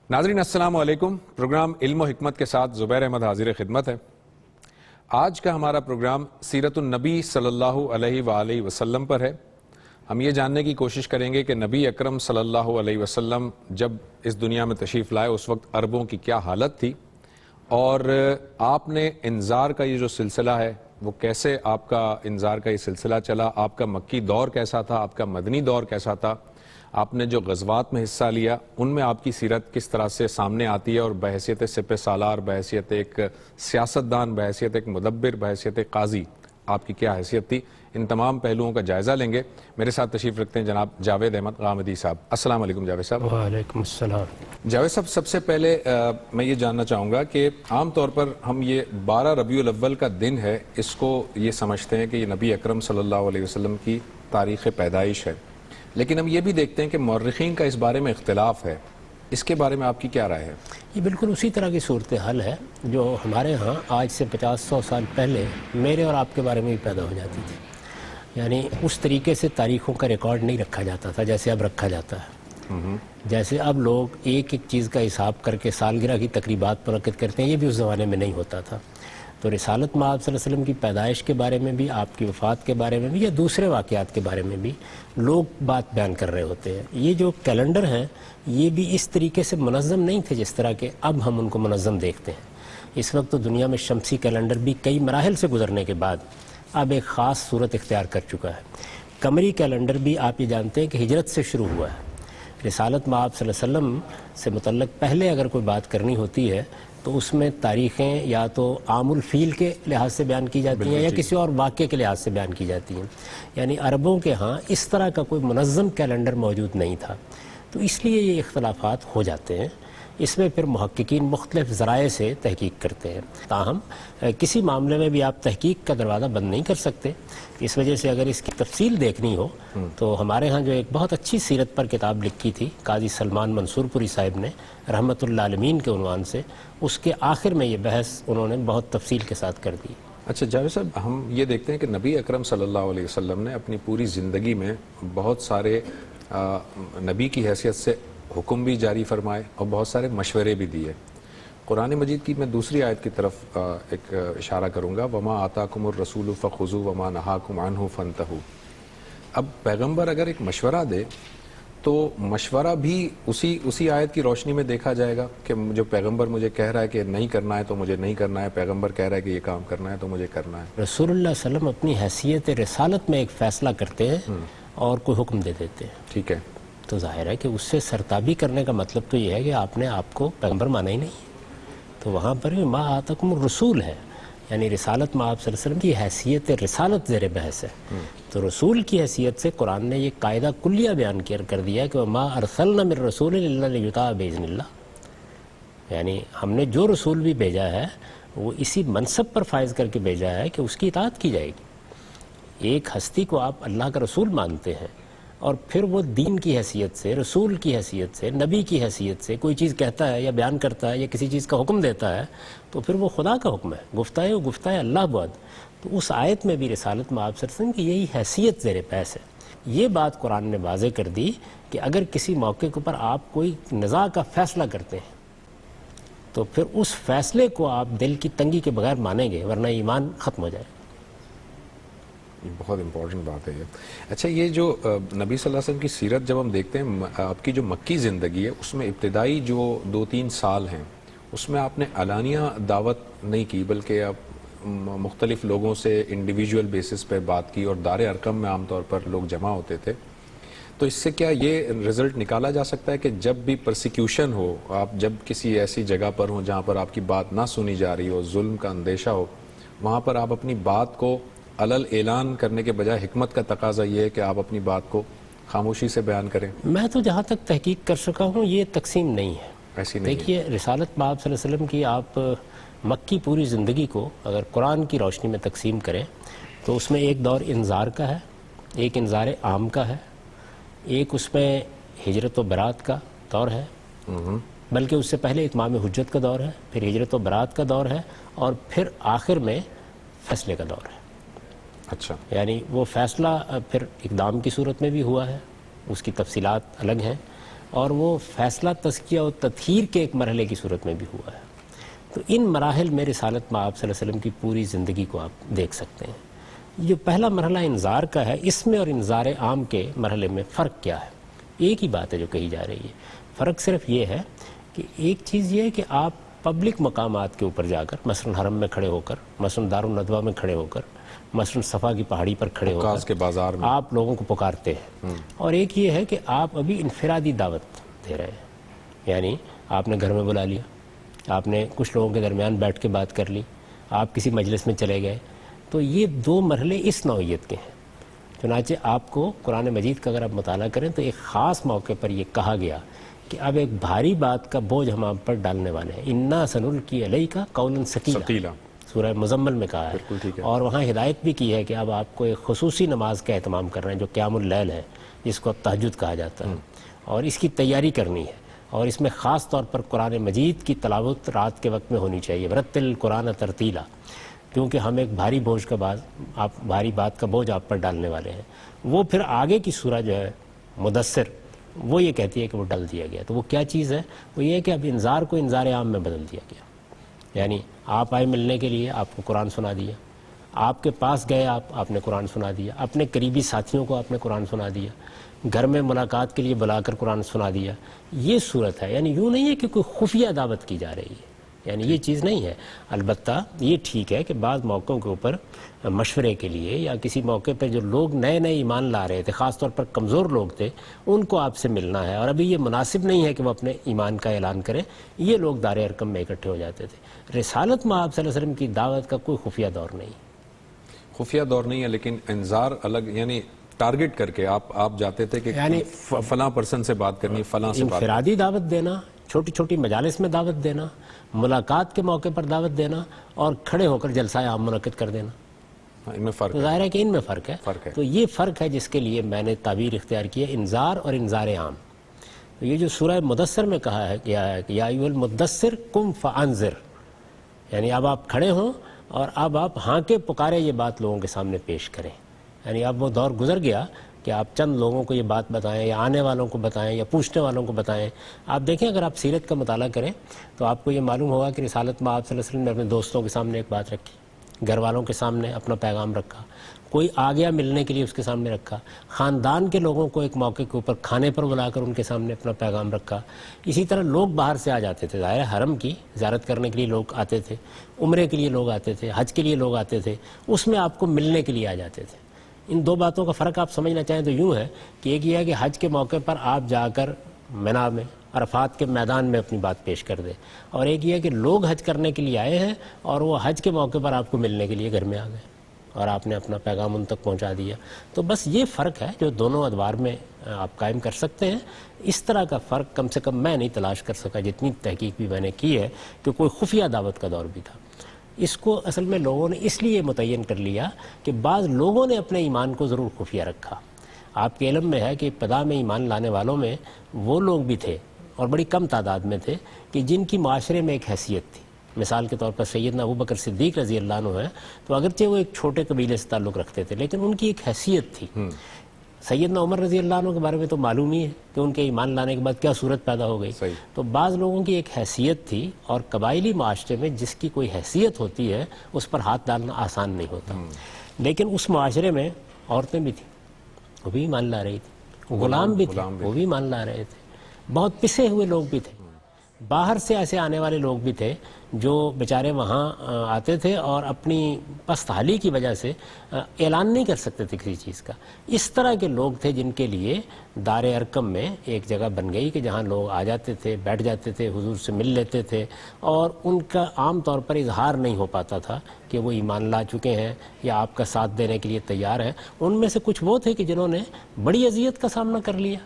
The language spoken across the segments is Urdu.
ناظرین السلام علیکم. پروگرام علم و حکمت کے ساتھ زبیر احمد حاضر خدمت ہے. آج کا ہمارا پروگرام سیرت النبی صلی اللہ علیہ وآلہ وسلم پر ہے. ہم یہ جاننے کی کوشش کریں گے کہ نبی اکرم صلی اللہ علیہ وسلم جب اس دنیا میں تشریف لائے اس وقت عربوں کی کیا حالت تھی، اور آپ نے انذار کا یہ جو سلسلہ ہے وہ کیسے آپ کا انذار کا یہ سلسلہ چلا، آپ کا مکی دور کیسا تھا، آپ کا مدنی دور کیسا تھا، آپ نے جو غزوات میں حصہ لیا ان میں آپ کی سیرت کس طرح سے سامنے آتی ہے، اور بحیثیت سپہ سالار، بحیثیت ایک سیاستدان، بحیثیت ایک مدبر، بحیثیت قاضی آپ کی کیا حیثیت تھی. ان تمام پہلوؤں کا جائزہ لیں گے. میرے ساتھ تشریف رکھتے ہیں جناب جاوید احمد غامدی صاحب. السلام علیکم جاوید صاحب. وعلیکم السلام. جاوید صاحب، سب سے پہلے میں یہ جاننا چاہوں گا کہ عام طور پر ہم یہ 12 ربیع الاول کا دن ہے، اس کو یہ سمجھتے ہیں کہ یہ نبی اکرم صلی اللہ علیہ وسلم کی تاریخ پیدائش ہے، لیکن ہم یہ بھی دیکھتے ہیں کہ مورخین کا اس بارے میں اختلاف ہے. اس کے بارے میں آپ کی کیا رائے ہے؟ یہ بالکل اسی طرح کی صورتحال ہے جو ہمارے ہاں آج سے 50-100 سال پہلے میرے اور آپ کے بارے میں بھی پیدا ہو جاتی تھی. یعنی اس طریقے سے تاریخوں کا ریکارڈ نہیں رکھا جاتا تھا جیسے اب رکھا جاتا ہے. جیسے اب لوگ ایک ایک چیز کا حساب کر کے سالگرہ کی تقریبات منعقد کرتے ہیں، یہ بھی اس زمانے میں نہیں ہوتا تھا. تو رسالت مآب صلی اللہ علیہ وسلم کی پیدائش کے بارے میں بھی، آپ کی وفات کے بارے میں بھی، یا دوسرے واقعات کے بارے میں بھی لوگ بات بیان کر رہے ہوتے ہیں. یہ جو کیلنڈر ہیں یہ بھی اس طریقے سے منظم نہیں تھے جس طرح کہ اب ہم ان کو منظم دیکھتے ہیں. اس وقت تو دنیا میں شمسی کیلنڈر بھی کئی مراحل سے گزرنے کے بعد اب ایک خاص صورت اختیار کر چکا ہے. قمری کیلنڈر بھی آپ یہ جانتے ہیں کہ ہجرت سے شروع ہوا ہے. رسالت مآب صلی اللہ علیہ وسلم سے متعلق پہلے اگر کوئی بات کرنی ہوتی ہے تو اس میں تاریخیں یا تو عام الفیل کے لحاظ سے بیان کی جاتی ہیں یا کسی اور واقعے کے لحاظ سے بیان کی جاتی ہیں. یعنی عربوں کے ہاں اس طرح کا کوئی منظم کیلنڈر موجود نہیں تھا، تو اس لیے یہ اختلافات ہو جاتے ہیں. اس میں پھر محققین مختلف ذرائع سے تحقیق کرتے ہیں. تاہم کسی معاملے میں بھی آپ تحقیق کا دروازہ بند نہیں کر سکتے. اس وجہ سے اگر اس کی تفصیل دیکھنی ہو تو ہمارے ہاں جو ایک بہت اچھی سیرت پر کتاب لکھی تھی قاضی سلمان منصور پوری صاحب نے رحمت اللہ عالمین کے عنوان سے، اس کے آخر میں یہ بحث انہوں نے بہت تفصیل کے ساتھ کر دی. اچھا جاوید صاحب، ہم یہ دیکھتے ہیں کہ نبی اکرم صلی اللہ علیہ وسلم نے اپنی پوری زندگی میں بہت سارے نبی کی حیثیت سے حکم بھی جاری فرمائے اور بہت سارے مشورے بھی دیے. قرآن مجید کی میں دوسری آیت کی طرف ایک اشارہ کروں گا، وما آتاکم الرسول فخذوہ وما نہاکم عنہ فانتہوا. اب پیغمبر اگر ایک مشورہ دے تو مشورہ بھی اسی آیت کی روشنی میں دیکھا جائے گا کہ جو پیغمبر مجھے کہہ رہا ہے کہ نہیں کرنا ہے تو مجھے نہیں کرنا ہے، پیغمبر کہہ رہا ہے کہ یہ کام کرنا ہے تو مجھے کرنا ہے. رسول اللہ صلی اللہ علیہ وسلم اپنی حیثیت رسالت میں ایک فیصلہ کرتے ہیں اور کوئی حکم دے دیتے ہیں. ٹھیک ہے، تو ظاہر ہے کہ اس سے سرتابی کرنے کا مطلب تو یہ ہے کہ آپ نے آپ کو پیغمبر مانا ہی نہیں. تو وہاں پر بھی ما آتاکم الرسول ہے، یعنی رسالت مآب صلی اللہ علیہ وسلم کی حیثیت رسالت زیر بحث ہے. تو رسول کی حیثیت سے قرآن نے یہ قاعدہ کلیہ بیان کر دیا کہ ما ارسلنا من رسول الا لیطاع باذن اللہ. یعنی ہم نے جو رسول بھی بھیجا ہے وہ اسی منصب پر فائز کر کے بھیجا ہے کہ اس کی اطاعت کی جائے گی. ایک ہستی کو آپ اللہ کا رسول مانتے ہیں اور پھر وہ دین کی حیثیت سے، رسول کی حیثیت سے، نبی کی حیثیت سے کوئی چیز کہتا ہے یا بیان کرتا ہے یا کسی چیز کا حکم دیتا ہے تو پھر وہ خدا کا حکم ہے، گفتہ اللہ بعد. تو اس آیت میں بھی رسالت مآب صلی اللہ علیہ وسلم کی یہی حیثیت زیر بحث ہے. یہ بات قرآن نے واضح کر دی کہ اگر کسی موقع کے اوپر آپ کوئی نزاع کا فیصلہ کرتے ہیں تو پھر اس فیصلے کو آپ دل کی تنگی کے بغیر مانیں گے، ورنہ ایمان ختم ہو جائے. بہت امپورٹنٹ بات ہے یہ. اچھا، یہ جو نبی صلی اللہ علیہ وسلم کی سیرت جب ہم دیکھتے ہیں، آپ کی جو مکی زندگی ہے اس میں ابتدائی جو 2-3 سال ہیں اس میں آپ نے علانیہ دعوت نہیں کی، بلکہ آپ مختلف لوگوں سے انڈیویجول بیسس پہ بات کی اور دار ارقم میں عام طور پر لوگ جمع ہوتے تھے. تو اس سے کیا یہ رزلٹ نکالا جا سکتا ہے کہ جب بھی پرسیکیوشن ہو، آپ جب کسی ایسی جگہ پر ہوں جہاں پر آپ کی بات نہ سنی جا رہی ہو، ظلم کا اندیشہ ہو، وہاں پر آپ اپنی بات کو علل اعلان کرنے کے بجائے حکمت کا تقاضا یہ ہے کہ آپ اپنی بات کو خاموشی سے بیان کریں؟ میں تو جہاں تک تحقیق کر سکا ہوں یہ تقسیم نہیں ہے. ایسی نہیں. دیکھیے، رسالت مآب صلی اللہ علیہ وسلم کی آپ مکی پوری زندگی کو اگر قرآن کی روشنی میں تقسیم کریں تو اس میں ایک دور انذار کا ہے، ایک انذار عام کا ہے، ایک اس میں ہجرت و برات کا دور ہے، بلکہ اس سے پہلے اتمام حجت کا دور ہے، پھر ہجرت و برات کا دور ہے، اور پھر آخر میں فیصلے کا دور ہے. اچھا، یعنی وہ فیصلہ پھر اقدام کی صورت میں بھی ہوا ہے، اس کی تفصیلات الگ ہیں، اور وہ فیصلہ تزکیہ و تطہیر کے ایک مرحلے کی صورت میں بھی ہوا ہے. تو ان مراحل میں رسالت مآب صلی اللہ علیہ وسلم کی پوری زندگی کو آپ دیکھ سکتے ہیں. جو پہلا مرحلہ انذار کا ہے، اس میں اور انذار عام کے مرحلے میں فرق کیا ہے؟ ایک ہی بات ہے جو کہی جا رہی ہے. فرق صرف یہ ہے کہ ایک چیز یہ ہے کہ آپ پبلک مقامات کے اوپر جا کر، مثلا حرم میں کھڑے ہو کر، مثلا دارالندوہ میں کھڑے ہو کر، مثلا صفا کی پہاڑی پر کھڑے ہو عکاظ کے بازار میں آپ لوگوں کو پکارتے ہیں. اور ایک یہ ہے کہ آپ ابھی انفرادی دعوت دے رہے ہیں، یعنی آپ نے گھر میں بلا لیا، آپ نے کچھ لوگوں کے درمیان بیٹھ کے بات کر لی، آپ کسی مجلس میں چلے گئے. تو یہ دو مرحلے اس نوعیت کے ہیں. چنانچہ آپ کو قرآن مجید کا اگر آپ مطالعہ کریں تو ایک خاص موقع پر یہ کہا گیا کہ اب ایک بھاری بات کا بوجھ ہم آپ پر ڈالنے والے ہیں. انا سنلقی علیک قولا ثقیلا سورہ مزمل میں کہا ہے. اور وہاں ہدایت بھی کی ہے کہ اب آپ کو ایک خصوصی نماز کا اہتمام کرنا ہے جو قیام اللیل ہے، جس کو تہجد کہا جاتا ہے، اور اس کی تیاری کرنی ہے. اور اس میں خاص طور پر قرآن مجید کی تلاوت رات کے وقت میں ہونی چاہیے. ورتل القرآن ترتیلا، کیونکہ ہم ایک بھاری بات کا بوجھ آپ پر ڈالنے والے ہیں. وہ پھر آگے کی سورہ جو ہے مدثر، وہ یہ کہتی ہے کہ وہ ڈال دیا گیا. تو وہ کیا چیز ہے؟ وہ یہ ہے کہ اب انذار کو انذار عام میں بدل دیا گیا. یعنی آپ آئے ملنے کے لیے، آپ کو قرآن سنا دیا، آپ کے پاس گئے آپ نے قرآن سنا دیا، اپنے قریبی ساتھیوں کو آپ نے قرآن سنا دیا، گھر میں ملاقات کے لیے بلا کر قرآن سنا دیا. یہ صورت ہے. یعنی یوں نہیں ہے کہ کوئی خفیہ دعوت کی جا رہی ہے، یعنی یہ چیز نہیں ہے. البتہ یہ ٹھیک ہے کہ بعض موقعوں کے اوپر مشورے کے لیے یا کسی موقع پہ جو لوگ نئے ایمان لا رہے تھے، خاص طور پر کمزور لوگ تھے، ان کو آپ سے ملنا ہے، اور ابھی یہ مناسب نہیں ہے کہ وہ اپنے ایمان کا اعلان کریں. یہ لوگ دار ارقم میں اکٹھے ہو جاتے تھے. رسالت مآب صلی اللہ علیہ وسلم کی دعوت کا کوئی خفیہ دور نہیں. خفیہ دور نہیں ہے، لیکن انذار الگ، یعنی ٹارگٹ کر کے آپ جاتے تھے کہ یعنی فلاں پرسن سے بات کرنی، فلاں سے بات، انفرادی دعوت دینا، چھوٹی چھوٹی مجالس میں دعوت دینا، ملاقات کے موقع پر دعوت دینا، اور کھڑے ہو کر جلسہ عام منعقد کر دینا. ان میں فرق تو ظاہر ہے کہ ان میں فرق ہے. تو یہ فرق ہے جس کے لیے میں نے تعبیر اختیار کی ہے انذار اور انذار عام. تو یہ جو سورہ مدثر میں کہا ہے کہ یا ایھا المدثر قم فانذر، یعنی اب آپ کھڑے ہوں اور اب آپ ہاں کے پکارے یہ بات لوگوں کے سامنے پیش کریں. یعنی اب وہ دور گزر گیا کہ آپ چند لوگوں کو یہ بات بتائیں یا آنے والوں کو بتائیں یا پوچھنے والوں کو بتائیں. آپ دیکھیں اگر آپ سیرت کا مطالعہ کریں تو آپ کو یہ معلوم ہوگا کہ رسالت مآب صلی اللہ علیہ وسلم نے اپنے دوستوں کے سامنے ایک بات رکھی، گھر والوں کے سامنے اپنا پیغام رکھا، کوئی آ گیا ملنے کے لیے اس کے سامنے رکھا، خاندان کے لوگوں کو ایک موقع کے اوپر کھانے پر بلا کر ان کے سامنے اپنا پیغام رکھا. اسی طرح لوگ باہر سے آ جاتے تھے، ظاہر حرم کی زیارت کرنے کے لیے لوگ آتے تھے، عمرے کے لیے لوگ آتے تھے، حج کے لیے لوگ آتے تھے، اس میں آپ کو ملنے کے لیے آ جاتے تھے. ان دو باتوں کا فرق آپ سمجھنا چاہیں تو یوں ہے کہ ایک یہ ہے کہ حج کے موقع پر آپ جا کر منا میں عرفات کے میدان میں اپنی بات پیش کر دیں، اور ایک یہ ہے کہ لوگ حج کرنے کے لیے آئے ہیں اور وہ حج کے موقع پر آپ کو ملنے کے لیے گھر میں آ گئے اور آپ نے اپنا پیغام ان تک پہنچا دیا. تو بس یہ فرق ہے جو دونوں ادوار میں آپ قائم کر سکتے ہیں. اس طرح کا فرق کم سے کم میں نہیں تلاش کر سکا، جتنی تحقیق بھی میں نے کی ہے، کہ کوئی خفیہ دعوت کا دور بھی تھا. اس کو اصل میں لوگوں نے اس لیے متعین کر لیا کہ بعض لوگوں نے اپنے ایمان کو ضرور خفیہ رکھا. آپ کے علم میں ہے کہ ابتدا میں ایمان لانے والوں میں وہ لوگ بھی تھے، اور بڑی کم تعداد میں تھے، کہ جن کی معاشرے میں ایک حیثیت تھی. مثال کے طور پر سیدنا ابوبکر صدیق رضی اللہ عنہ ہے، تو اگرچہ وہ ایک چھوٹے قبیلے سے تعلق رکھتے تھے لیکن ان کی ایک حیثیت تھی. سیدنا عمر رضی اللہ عنہ کے بارے میں تو معلوم ہی ہے کہ ان کے ایمان لانے کے بعد کیا صورت پیدا ہو گئی. تو بعض لوگوں کی ایک حیثیت تھی، اور قبائلی معاشرے میں جس کی کوئی حیثیت ہوتی ہے اس پر ہاتھ ڈالنا آسان نہیں ہوتا. لیکن اس معاشرے میں عورتیں بھی تھیں، وہ بھی ایمان لا رہی تھیں، غلام بھی تھے، وہ بھی ایمان لا رہے تھے، بہت پسے ہوئے لوگ بھی تھے، باہر سے ایسے آنے والے لوگ بھی تھے جو بیچارے وہاں آتے تھے اور اپنی پست حالی کی وجہ سے اعلان نہیں کر سکتے تھے کسی چیز کا. اس طرح کے لوگ تھے جن کے لیے دار ارقم میں ایک جگہ بن گئی کہ جہاں لوگ آ جاتے تھے، بیٹھ جاتے تھے، حضور سے مل لیتے تھے، اور ان کا عام طور پر اظہار نہیں ہو پاتا تھا کہ وہ ایمان لا چکے ہیں یا آپ کا ساتھ دینے کے لیے تیار ہیں. ان میں سے کچھ وہ تھے کہ جنہوں نے بڑی اذیت کا سامنا کر لیا،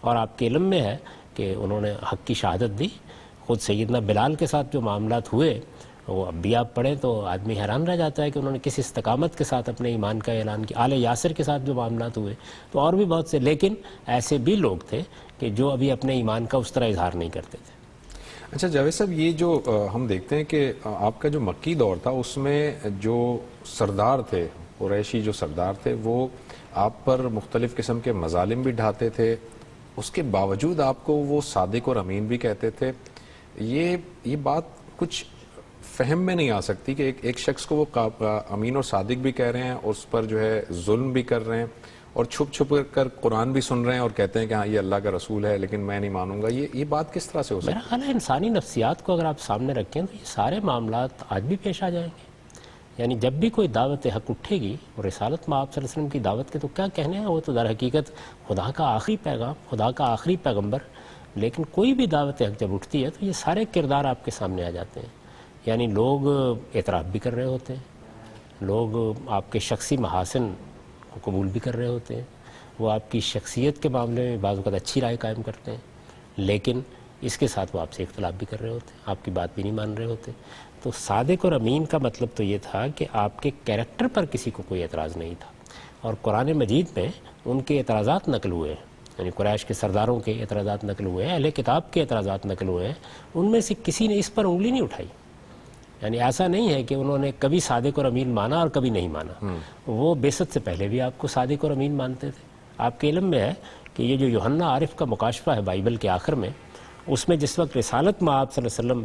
اور آپ کے علم میں ہے کہ انہوں نے حق کی شہادت دی. خود سیدنا بلال کے ساتھ جو معاملات ہوئے وہ اب بھی آپ پڑھیں تو آدمی حیران رہ جاتا ہے کہ انہوں نے کس استقامت کے ساتھ اپنے ایمان کا اعلان کیا. آل یاسر کے ساتھ جو معاملات ہوئے، تو اور بھی بہت سے، لیکن ایسے بھی لوگ تھے کہ جو ابھی اپنے ایمان کا اس طرح اظہار نہیں کرتے تھے. اچھا جاوید صاحب، یہ جو ہم دیکھتے ہیں کہ آپ کا جو مکی دور تھا اس میں جو سردار تھے، قریشی جو سردار تھے، وہ آپ پر مختلف قسم کے مظالم بھی ڈھاتے تھے، اس کے باوجود آپ کو وہ صادق اور امین بھی کہتے تھے. یہ بات کچھ فہم میں نہیں آ سکتی کہ ایک شخص کو وہ امین اور صادق بھی کہہ رہے ہیں اور اس پر جو ہے ظلم بھی کر رہے ہیں اور چھپ چھپ کر قرآن بھی سن رہے ہیں اور کہتے ہیں کہ ہاں یہ اللہ کا رسول ہے لیکن میں نہیں مانوں گا. یہ بات کس طرح سے ہو سکتی ہے؟ میرا خیال ہے انسانی نفسیات کو اگر آپ سامنے رکھیں تو یہ سارے معاملات آج بھی پیش آ جائیں گے. یعنی جب بھی کوئی دعوت حق اٹھے گی اور رسالت میں آپ صلی اللہ علیہ وسلم کی دعوت کے تو کیا کہنے ہیں, وہ تو در حقیقت خدا کا آخری پیغام, خدا کا آخری پیغمبر. لیکن کوئی بھی دعوت حق جب اٹھتی ہے تو یہ سارے کردار آپ کے سامنے آ جاتے ہیں. یعنی لوگ اعتراف بھی کر رہے ہوتے ہیں, لوگ آپ کے شخصی محاسن کو قبول بھی کر رہے ہوتے ہیں, وہ آپ کی شخصیت کے معاملے میں بعض اوقات اچھی رائے قائم کرتے ہیں, لیکن اس کے ساتھ وہ آپ سے اختلاف بھی کر رہے ہوتے ہیں, آپ کی بات بھی نہیں مان رہے ہوتے. تو صادق اور امین کا مطلب تو یہ تھا کہ آپ کے کیریکٹر پر کسی کو کوئی اعتراض نہیں تھا. اور قرآن مجید میں ان کے اعتراضات نقل ہوئے ہیں, یعنی قریش کے سرداروں کے اعتراضات نقل ہوئے ہیں, اہل کتاب کے اعتراضات نقل ہوئے ہیں. ان میں سے کسی نے اس پر انگلی نہیں اٹھائی. یعنی ایسا نہیں ہے کہ انہوں نے کبھی صادق اور امین مانا اور کبھی نہیں مانا. وہ بعثت سے پہلے بھی آپ کو صادق اور امین مانتے تھے. آپ کے علم میں ہے کہ یہ جو یوحنا عارف کا مکاشفہ ہے بائبل کے آخر میں, اس میں جس وقت رسالت میں آپ صلی اللہ علیہ وسلم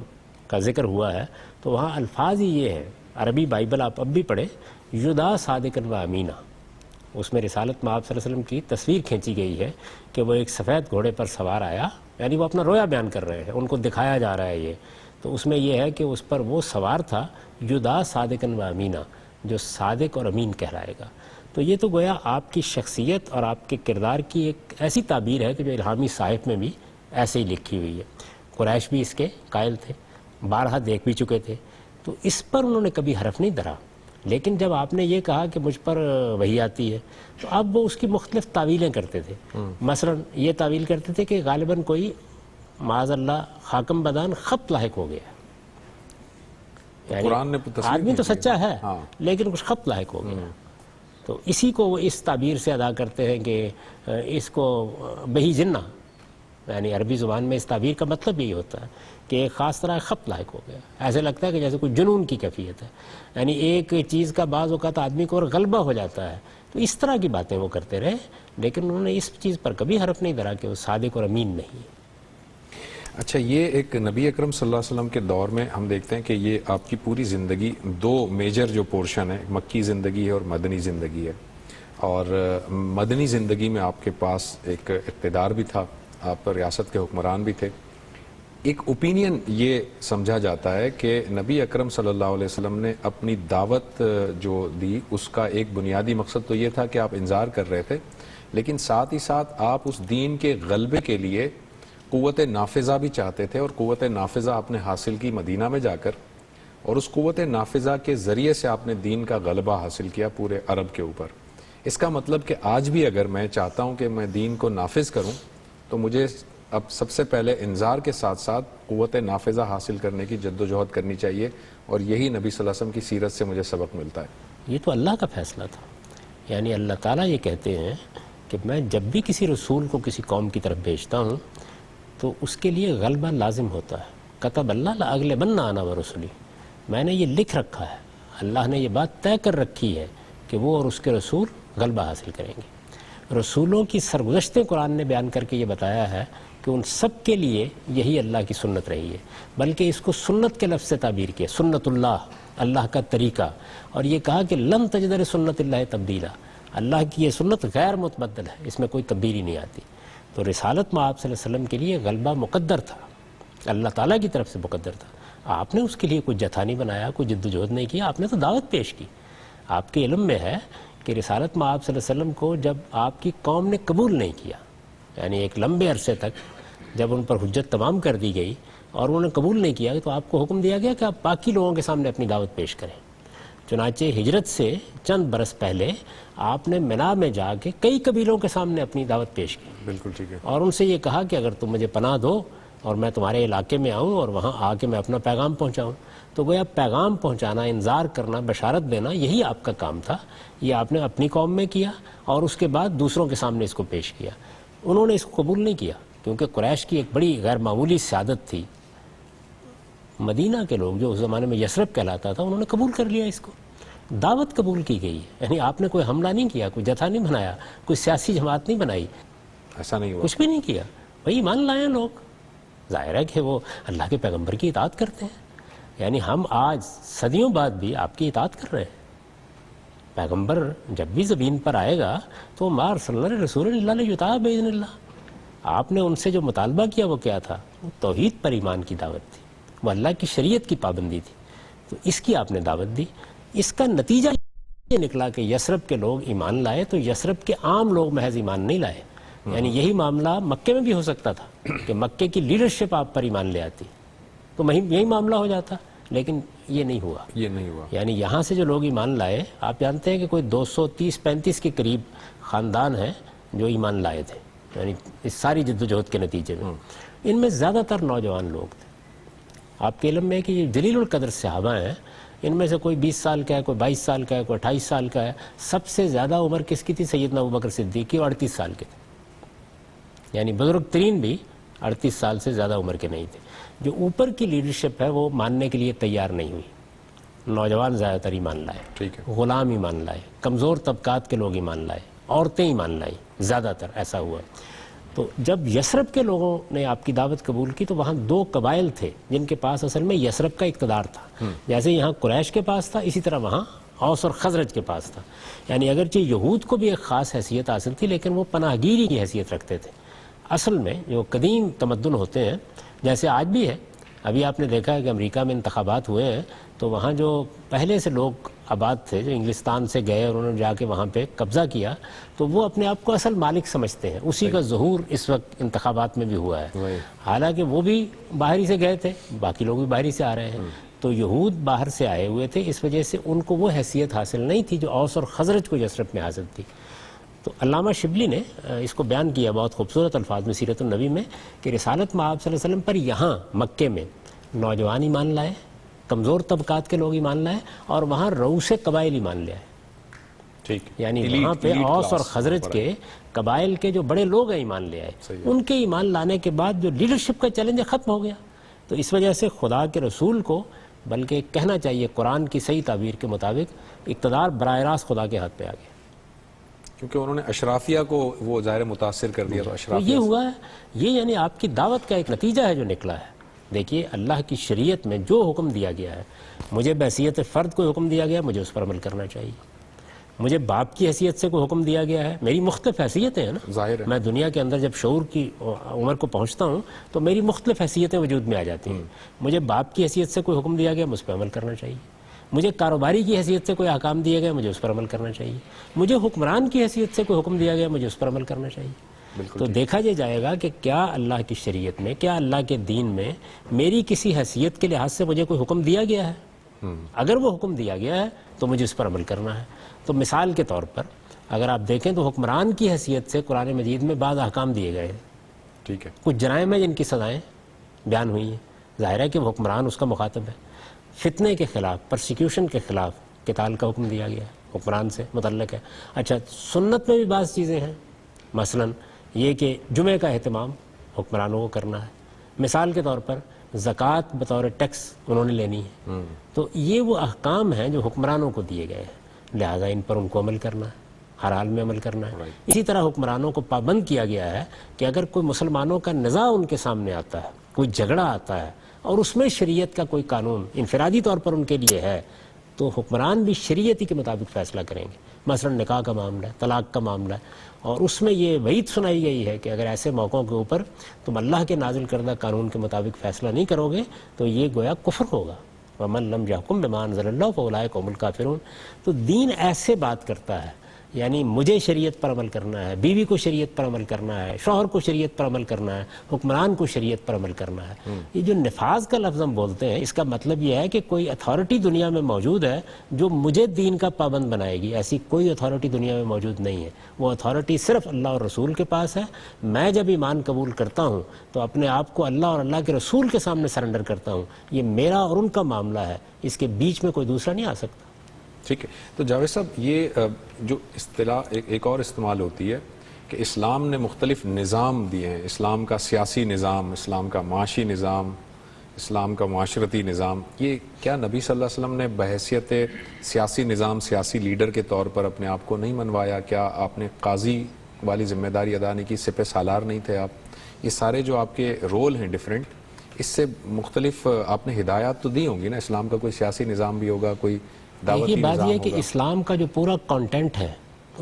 کا ذکر ہوا ہے تو وہاں الفاظ ہی یہ ہے, عربی بائبل آپ اب بھی پڑھیں, یدا صادقا و امینا. اس میں رسالت میں آپ صلی اللہ علیہ وسلم کی تصویر کھینچی گئی ہے کہ وہ ایک سفید گھوڑے پر سوار آیا, یعنی وہ اپنا رویا بیان کر رہے ہیں, ان کو دکھایا جا رہا ہے یہ. تو اس میں یہ ہے کہ اس پر وہ سوار تھا یدا صادقا و امینا, جو صادق اور امین کہلائے گا. تو یہ تو گویا آپ کی شخصیت اور آپ کے کردار کی ایک ایسی تعبیر ہے کہ جو الہامی صحائف میں بھی ایسے ہی لکھی ہوئی ہے. قریش بھی اس کے قائل تھے, بارہا دیکھ بھی چکے تھے, تو اس پر انہوں نے کبھی حرف نہیں دھرا. لیکن جب آپ نے یہ کہا کہ مجھ پر وحی آتی ہے تو اب وہ اس کی مختلف تعویلیں کرتے تھے. مثلا یہ تعویل کرتے تھے کہ غالباً کوئی معاذ اللہ خاکم بدان خط لاحق ہو گیا, یعنی قرآن نے آدمی تو سچا ہے لیکن کچھ خط لاحق ہو گیا. تو اسی کو وہ اس تعبیر سے ادا کرتے ہیں کہ اس کو بہی جنہ, یعنی عربی زبان میں اس تعبیر کا مطلب یہی ہوتا ہے کہ ایک خاص طرح خط لاحق ہو گیا. ایسے لگتا ہے کہ جیسے کوئی جنون کی کیفیت ہے, یعنی ایک چیز کا بعض اوقات آدمی کو اور غلبہ ہو جاتا ہے. تو اس طرح کی باتیں وہ کرتے رہے, لیکن انہوں نے اس چیز پر کبھی حرف نہیں دھرا کہ وہ صادق اور امین نہیں. اچھا, یہ ایک نبی اکرم صلی اللہ علیہ وسلم کے دور میں ہم دیکھتے ہیں کہ یہ آپ کی پوری زندگی دو میجر جو پورشن ہے, مکی زندگی ہے اور مدنی زندگی ہے. اور مدنی زندگی میں آپ کے پاس ایک اقتدار بھی تھا, آپ ریاست کے حکمران بھی تھے. ایک اوپینین یہ سمجھا جاتا ہے کہ نبی اکرم صلی اللہ علیہ وسلم نے اپنی دعوت جو دی اس کا ایک بنیادی مقصد تو یہ تھا کہ آپ انذار کر رہے تھے, لیکن ساتھ ہی ساتھ آپ اس دین کے غلبے کے لیے قوت نافذہ بھی چاہتے تھے, اور قوت نافذہ آپ نے حاصل کی مدینہ میں جا کر, اور اس قوت نافذہ کے ذریعے سے آپ نے دین کا غلبہ حاصل کیا پورے عرب کے اوپر. اس کا مطلب کہ آج بھی اگر میں چاہتا ہوں کہ میں دین کو نافذ کروں تو مجھے اب سب سے پہلے انذار کے ساتھ ساتھ قوت نافذہ حاصل کرنے کی جد و جہد کرنی چاہیے, اور یہی نبی صلی اللہ علیہ وسلم کی سیرت سے مجھے سبق ملتا ہے. یہ تو اللہ کا فیصلہ تھا. یعنی اللہ تعالیٰ یہ کہتے ہیں کہ میں جب بھی کسی رسول کو کسی قوم کی طرف بھیجتا ہوں تو اس کے لیے غلبہ لازم ہوتا ہے. کتب اللہ لأغلبن انا ورسلی, میں نے یہ لکھ رکھا ہے, اللہ نے یہ بات طے کر رکھی ہے کہ وہ اور اس کے رسول غلبہ حاصل کریں گے. رسولوں کی سرگزشتیں قرآن نے بیان کر کے یہ بتایا ہے کہ ان سب کے لیے یہی اللہ کی سنت رہی ہے, بلکہ اس کو سنت کے لفظ سے تعبیر کیا, سنت اللہ, اللہ کا طریقہ, اور یہ کہا کہ لن تجد لسنت اللہ تبدیلا, اللہ کی یہ سنت غیر متبدل ہے, اس میں کوئی تبدیلی نہیں آتی. تو رسالت میں آپ صلی اللہ علیہ وسلم کے لیے غلبہ مقدر تھا, اللہ تعالیٰ کی طرف سے مقدر تھا. آپ نے اس کے لیے کوئی جتھا نہیں بنایا, کوئی جد و جہد نہیں کیا, آپ نے تو دعوت پیش کی. آپ کے علم میں ہے کہ رسالت میں آپ صلی اللہ علیہ وسلم کو جب آپ کی قوم نے قبول نہیں کیا, یعنی ایک لمبے عرصے تک جب ان پر حجت تمام کر دی گئی اور انہوں نے قبول نہیں کیا, تو آپ کو حکم دیا گیا کہ آپ باقی لوگوں کے سامنے اپنی دعوت پیش کریں. چنانچہ ہجرت سے چند برس پہلے آپ نے منا میں جا کے کئی قبیلوں کے سامنے اپنی دعوت پیش کی. بالکل ٹھیک ہے. اور ان سے یہ کہا کہ اگر تم مجھے پناہ دو اور میں تمہارے علاقے میں آؤں اور وہاں آ کے میں اپنا پیغام پہنچاؤں. تو گویا پیغام پہنچانا, انذار کرنا, بشارت دینا, یہی آپ کا کام تھا. یہ آپ نے اپنی قوم میں کیا اور اس کے بعد دوسروں کے سامنے اس کو پیش کیا. انہوں نے اس کو قبول نہیں کیا کیونکہ قریش کی ایک بڑی غیر معمولی سیادت تھی. مدینہ کے لوگ جو اس زمانے میں یثرب کہلاتا تھا, انہوں نے قبول کر لیا اس کو. دعوت قبول کی گئی, یعنی آپ نے کوئی حملہ نہیں کیا, کوئی جتھا نہیں بنایا, کوئی سیاسی جماعت نہیں بنائی. ایسا نہیں ہوا. کچھ بھی نہیں کیا, وہی ایمان لائے لوگ. ظاہر ہے کہ وہ اللہ کے پیغمبر کی اطاعت کرتے ہیں. یعنی ہم آج صدیوں بعد بھی آپ کی اطاعت کر رہے ہیں. پیغمبر جب بھی زمین پر آئے گا تو ما ارسلنا رسول اللہ لیطاع باذن اللہ. آپ نے ان سے جو مطالبہ کیا وہ کیا تھا؟ وہ توحید پر ایمان کی دعوت تھی, وہ اللہ کی شریعت کی پابندی تھی. تو اس کی آپ نے دعوت دی. اس کا نتیجہ یہ نکلا کہ یثرب کے لوگ ایمان لائے, تو یثرب کے عام لوگ محض ایمان نہیں لائے. یعنی یہی معاملہ مکے میں بھی ہو سکتا تھا کہ مکے کی لیڈرشپ آپ پر ایمان لے آتی تو یہی معاملہ ہو جاتا, لیکن یہ نہیں ہوا. یہ نہیں ہوا. یعنی یہاں سے جو لوگ ایمان لائے, آپ جانتے ہیں کہ کوئی 230-35 کے قریب خاندان ہیں جو ایمان لائے تھے, یعنی اس ساری جدوجہد کے نتیجے میں. ان میں زیادہ تر نوجوان لوگ تھے. آپ کے علم میں ہے کہ یہ جلیل القدر صحابہ ہیں, ان میں سے کوئی 20 سال کا ہے, کوئی 22 سال کا ہے, کوئی 28 سال کا ہے. سب سے زیادہ عمر کس کی تھی؟ سیدنا ابوبکر صدیق کی, 38 سال کے تھے. یعنی بزرگ ترین بھی 38 سال سے زیادہ عمر کے نہیں تھے. جو اوپر کی لیڈرشپ ہے وہ ماننے کے لیے تیار نہیں ہوئی. نوجوان زیادہ تر ایمان لائے, ٹھیک ہے, غلام ایمان لائے, کمزور طبقات کے لوگ ایمان لائے, عورتیں ایمان لائیں, زیادہ تر ایسا ہوا. تو جب یثرب کے لوگوں نے آپ کی دعوت قبول کی تو وہاں 2 قبائل تھے جن کے پاس اصل میں یثرب کا اقتدار تھا. جیسے یہاں قریش کے پاس تھا, اسی طرح وہاں اوس اور خزرج کے پاس تھا. یعنی اگرچہ یہود کو بھی ایک خاص حیثیت حاصل تھی, لیکن وہ پناہ گیری کی حیثیت رکھتے تھے. اصل میں جو قدیم تمدن ہوتے ہیں, جیسے آج بھی ہے, ابھی آپ نے دیکھا ہے کہ امریکہ میں انتخابات ہوئے ہیں تو وہاں جو پہلے سے لوگ آباد تھے, جو انگلستان سے گئے اور انہوں نے جا کے وہاں پہ قبضہ کیا, تو وہ اپنے آپ کو اصل مالک سمجھتے ہیں. اسی کا ظہور اس وقت انتخابات میں بھی ہوا ہے. حالانکہ وہ بھی باہری سے گئے تھے, باقی لوگ بھی باہری سے آ رہے ہیں. تو یہود باہر سے آئے ہوئے تھے, اس وجہ سے ان کو وہ حیثیت حاصل نہیں تھی جو اوس اور خزرج کو یثرب میں حاصل تھی. تو علامہ شبلی نے اس کو بیان کیا بہت خوبصورت الفاظ میں سیرت النبی میں کہ رسالت میں آپ صلی اللہ علیہ وسلم پر یہاں مکے میں نوجوان ایمان لائے, کمزور طبقات کے لوگ ایمان لائے, اور وہاں رؤوس قبائل ایمان لے آئے. ٹھیک, یعنی وہاں پہ اوس اور خزرج کے قبائل کے جو بڑے لوگ ہیں ایمان لے آئے. ان کے ایمان لانے کے بعد جو لیڈرشپ کا چیلنج ختم ہو گیا. تو اس وجہ سے خدا کے رسول کو, بلکہ کہنا چاہیے قرآن کی صحیح تعبیر کے مطابق, اقتدار براہ راست خدا کے ہاتھ پہ آ گیا, کیونکہ انہوں نے اشرافیہ کو وہ ظاہر متاثر کر دیا. تو اشرافیہ یہ ہوا ہے. یہ یعنی آپ کی دعوت کا ایک نتیجہ ہے جو نکلا ہے. دیکھیے اللہ کی شریعت میں جو حکم دیا گیا ہے, مجھے بحیثیت فرد کوئی حکم دیا گیا, مجھے اس پر عمل کرنا چاہیے. مجھے باپ کی حیثیت سے کوئی حکم دیا گیا ہے, میری مختلف حیثیتیں ہیں نا, ظاہر ہے. میں دنیا کے اندر جب شعور کی عمر کو پہنچتا ہوں تو میری مختلف حیثیتیں وجود میں آ جاتی ہیں. مجھے باپ کی حیثیت سے کوئی حکم دیا گیا, مجھ پر عمل کرنا چاہیے. مجھے کاروباری کی حیثیت سے کوئی احکام دیا گیا, مجھے اس پر عمل کرنا چاہیے. مجھے حکمران کی حیثیت سے کوئی حکم دیا گیا, مجھے اس پر عمل کرنا چاہیے. تو دیکھا یہ جائے گا کہ کیا اللہ کی شریعت میں, کیا اللہ کے دین میں میری کسی حیثیت کے لحاظ سے مجھے کوئی حکم دیا گیا ہے. اگر وہ حکم دیا گیا ہے تو مجھے اس پر عمل کرنا ہے. تو مثال کے طور پر اگر آپ دیکھیں تو حکمران کی حیثیت سے قرآن مجید میں بعض احکام دیے گئے ہیں. ٹھیک ہے, کچھ جرائم ہیں جن کی سزائیں بیان ہوئی ہیں. ظاہر ہے کہ وہ حکمران اس کا مخاطب ہے. فتنے کے خلاف, پرسیکیوشن کے خلاف قتال کا حکم دیا گیا ہے, حکمران سے متعلق ہے. اچھا, سنت میں بھی بعض چیزیں ہیں, مثلا یہ کہ جمعہ کا اہتمام حکمرانوں کو کرنا ہے. مثال کے طور پر زکوٰۃ بطور ٹیکس انہوں نے لینی ہے. تو یہ وہ احکام ہیں جو حکمرانوں کو دیے گئے ہیں, لہٰذا ان پر ان کو عمل کرنا ہے, ہر حال میں عمل کرنا ہے. اسی طرح حکمرانوں کو پابند کیا گیا ہے کہ اگر کوئی مسلمانوں کا نزاع ان کے سامنے آتا ہے, کوئی جھگڑا آتا ہے, اور اس میں شریعت کا کوئی قانون انفرادی طور پر ان کے لیے ہے, تو حکمران بھی شریعتی کے مطابق فیصلہ کریں گے. مثلا نکاح کا معاملہ ہے, طلاق کا معاملہ ہے, اور اس میں یہ وعید سنائی گئی ہے کہ اگر ایسے موقعوں کے اوپر تم اللہ کے نازل کردہ قانون کے مطابق فیصلہ نہیں کرو گے تو یہ گویا کفر ہوگا. وَمَن لَمْ يَحْكُم بِمَا أَنزَلَ اللَّهُ فَأُولَٰئِكَ هُمُ الْكَافِرُونَ. تو دین ایسے بات کرتا ہے, یعنی مجھے شریعت پر عمل کرنا ہے, بیوی کو شریعت پر عمل کرنا ہے, شوہر کو شریعت پر عمل کرنا ہے, حکمران کو شریعت پر عمل کرنا ہے. یہ جو نفاذ کا لفظ ہم بولتے ہیں, اس کا مطلب یہ ہے کہ کوئی اتھارٹی دنیا میں موجود ہے جو مجھے دین کا پابند بنائے گی. ایسی کوئی اتھارٹی دنیا میں موجود نہیں ہے. وہ اتھارٹی صرف اللہ اور رسول کے پاس ہے. میں جب ایمان قبول کرتا ہوں تو اپنے آپ کو اللہ اور اللہ کے رسول کے سامنے سرنڈر کرتا ہوں. یہ میرا اور ان کا معاملہ ہے, اس کے بیچ میں کوئی دوسرا نہیں آ سکتا. ٹھیک ہے. تو جاوید صاحب, یہ جو اصطلاح ایک اور استعمال ہوتی ہے کہ اسلام نے مختلف نظام دیے ہیں, اسلام کا سیاسی نظام, اسلام کا معاشی نظام, اسلام کا معاشرتی نظام. یہ کیا نبی صلی اللہ علیہ وسلم نے بحیثیت سیاسی نظام, سیاسی لیڈر کے طور پر اپنے آپ کو نہیں منوایا؟ کیا آپ نے قاضی والی ذمہ داری ادا نہیں کی، سپہ سالار نہیں تھے آپ، یہ سارے جو آپ کے رول ہیں ڈیفرنٹ، اس سے مختلف آپ نے ہدایات تو دی ہوں گی نا، اسلام کا کوئی سیاسی نظام بھی ہوگا، کوئی دعوتی دیکھیے بات نظام یہ ہے کہ ہوگا. اسلام کا جو پورا کانٹینٹ ہے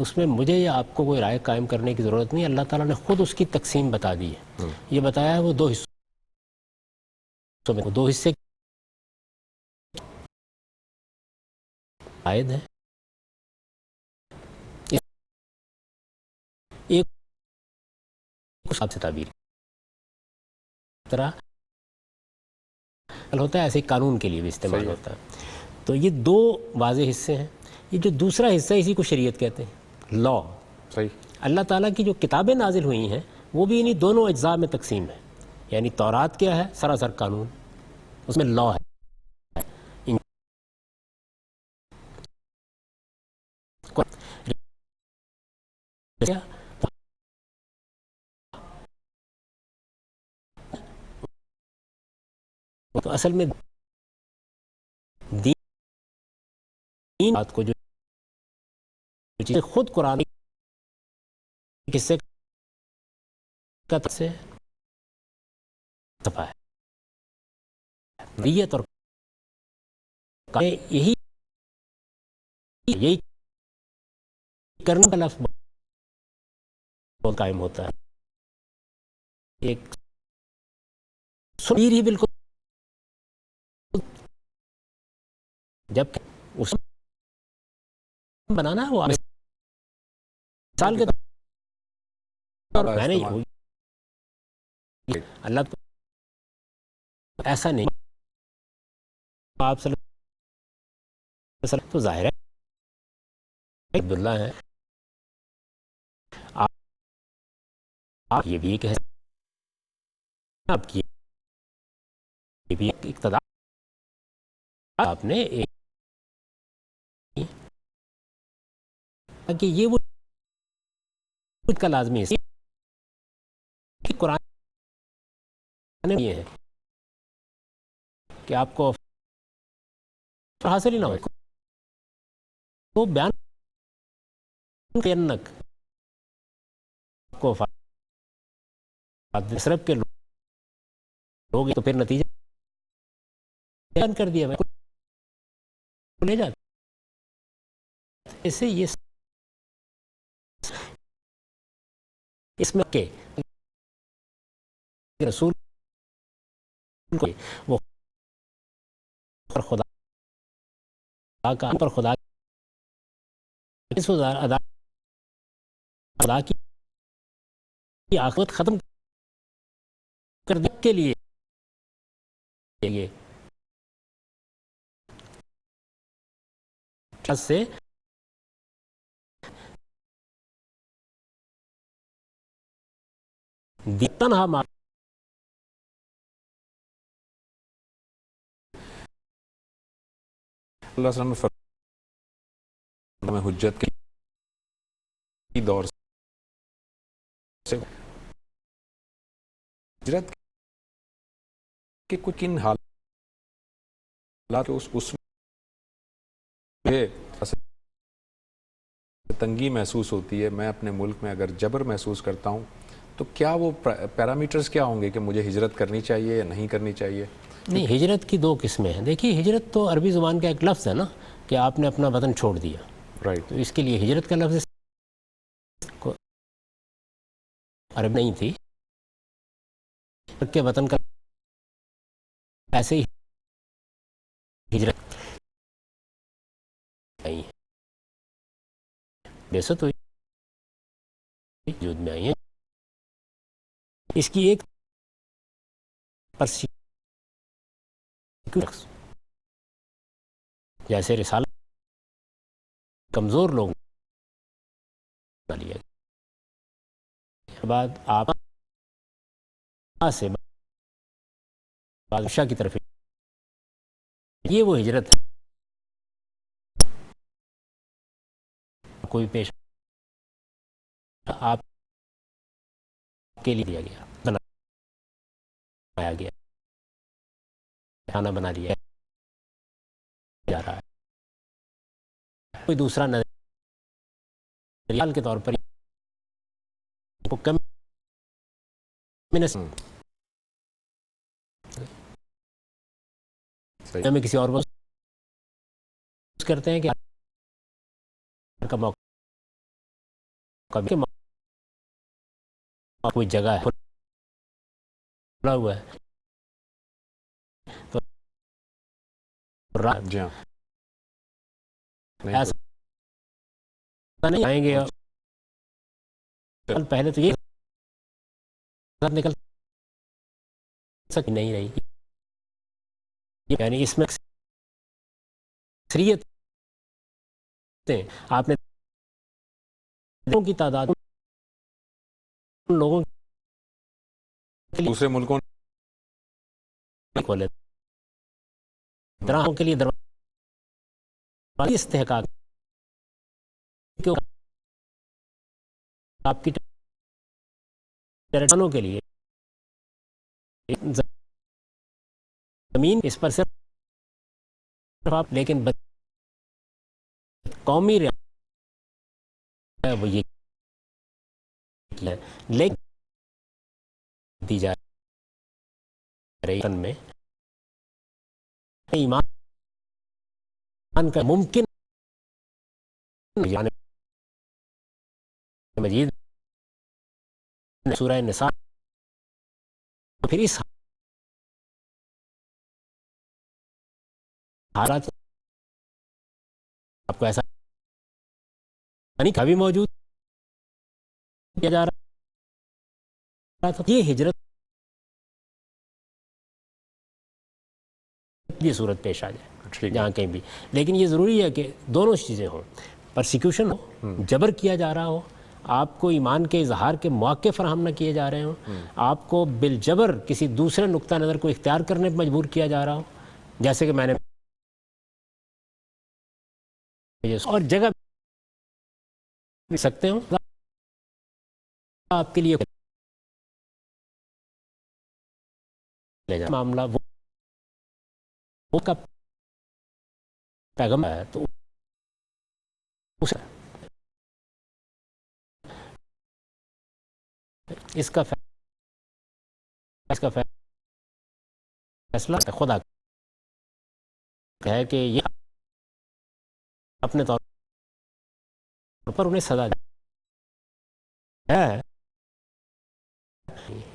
اس میں مجھے یا آپ کو کوئی رائے قائم کرنے کی ضرورت نہیں. اللہ تعالیٰ نے خود اس کی تقسیم بتا دی ہے. یہ بتایا ہے وہ دو حصوں میں، دو حصے عائد ہیں. ایک حساب سے تعبیر طرح ہوتا ہے، ایسے قانون کے لیے بھی استعمال ہوتا ہے. تو یہ دو واضح حصے ہیں. یہ جو دوسرا حصہ ہے اسی کو شریعت کہتے ہیں، لا. صحیح. اللہ تعالیٰ کی جو کتابیں نازل ہوئی ہیں وہ بھی انہی دونوں اجزاء میں تقسیم ہے. یعنی تورات کیا ہے؟ سراسر قانون، اس میں لا ہے. تو اصل میں دین بات کو جو چیزیں خود قرآن کس سے چھپا ہے، نیت اور یہی کرنے کا لفظ بہت قائم ہوتا ہے. ایک سنیر ہی بالکل، جب اس بنانا ہے وہ مثال کے طور میں نہیں، اللہ تو ایسا نہیں. آپ صلی اللہ علیہ وسلم تو ظاہر ہے عبداللہ ہیں، آپ یہ بھی کہہ سکتے، آپ کی یہ بھی ایک اقتدار آپ نے ایک کہ یہ وہ کا لازمی ہے کہ قرآن یہ ہے کہ آپ کو حاصل ہی نہ ہو وہ بیان کو مصرف کے لوگ تو پھر نتیجہ بیان کر دیا لے جاتے. ایسے یہ اس میں کہ رسول وہ خدا کا پر خدا خدا کی آخرت ختم کرنے کے لیے یہ سے تنہا مار اللہ صلی اللہ علیہ وسلم میں حجت کے دور سے ہجرت کے کچھ کن حالات اس میں تنگی محسوس ہوتی ہے، میں اپنے ملک میں اگر جبر محسوس کرتا ہوں تو کیا وہ پیرامیٹرز کیا ہوں گے کہ مجھے ہجرت کرنی چاہیے یا نہیں کرنی چاہیے؟ نہیں، ہجرت کی دو قسمیں ہیں. دیکھیے ہجرت تو عربی زبان کا ایک لفظ ہے نا کہ آپ نے اپنا وطن چھوڑ دیا. رائٹ. تو اس کے لیے ہجرت کا لفظ عرب نہیں تھی کہ وطن کا ایسے ہی ہجرت آئی ہے، بیست ہوئی وجود میں آئی ہے. اس کی ایک جیسے رسالت کمزور لوگ لیا بعد آپ سے بادشاہ کی طرف، یہ وہ ہجرت ہے. کوئی پیش آپ کے لیے دیا گیا، بنایا گیا، کھانا بنا دیا جا رہا ہے، کوئی دوسرا نظریال کے طور پر وہ کمیونسٹ میں کسی اور کو کرتے ہیں کہ کا موقع کوئی جگہ ہے کھلا ہوا ہے تو جی ہاں ایسا نہیں آئیں گے پہلے تو یہ نکل سکتی نہیں رہی، یعنی اس میں اکثریت آپ نے لوگوں کی تعداد ان لوگوں دوسرے ملکوں کھولے کے لیے دروازے استحقاق آپ کی ٹیرٹانوں کے لیے زمین اس پر صرف آپ لیکن قومی وہ یہ لیکن دی جا رہی میں ایمان کا ممکن مجید سورہ نساء پھر اس حالات آپ کو ایسا نہیں کبھی موجود کیا جا رہا تھا یہ ہجرت یہ صورت پیش آ جائے جہاں کہیں بھی، لیکن یہ ضروری ہے کہ دونوں چیزیں ہوں، پرسیکیوشن ہو، جبر کیا جا رہا ہو، آپ کو ایمان کے اظہار کے مواقع فراہم نہ کیے جا رہے ہوں، آپ کو بالجبر کسی دوسرے نقطہ نظر کو اختیار کرنے پر مجبور کیا جا رہا ہو، جیسے کہ میں نے اور جگہ بھی سکتے ہوں آپ کے لیے معاملہ وہ کا پیغام ہے تو اس کا فیصلہ خدا ہے کہ یہ اپنے طور پر انہیں سزا ہے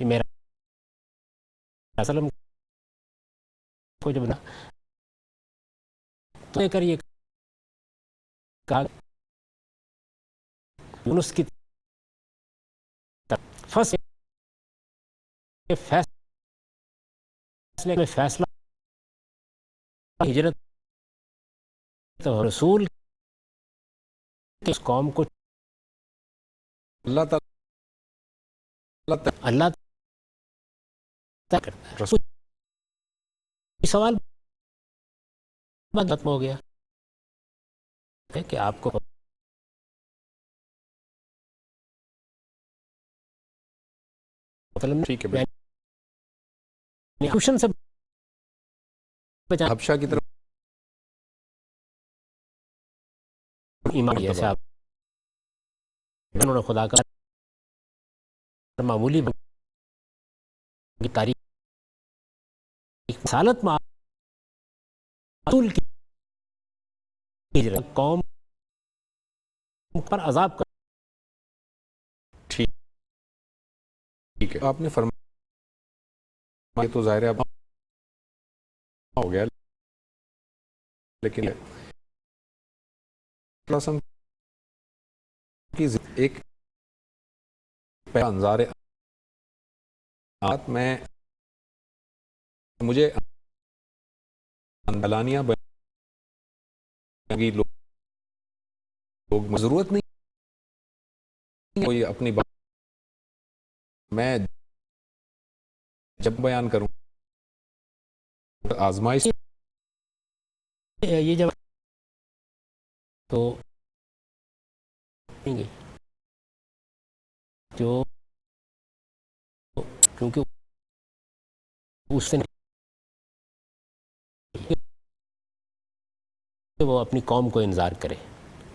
میرا کو جب نا تو کر یہ کہا یونس کی فیصلے میں فیصلہ ہجرت رسول اس قوم کو اللہ اللہ کرتا ہے رسول سوال ختم ہو گیا کہ آپ کو سے حبشہ کی طرف ایمان جیسے آپ انہوں نے خدا کا معمولی کی تاریخ سالت میں قوم پر عذاب کر ٹھیک ہے آپ نے فرمایا تو ظاہر ہے اب ہو گیا لیکن ایک انظار میں مجھے اعلانیہ لوگ ضرورت نہیں کوئی اپنی بات میں جب بیان کروں آزمائش یہ جب تو جو کیونکہ اس سے وہ اپنی قوم کو انذار کرے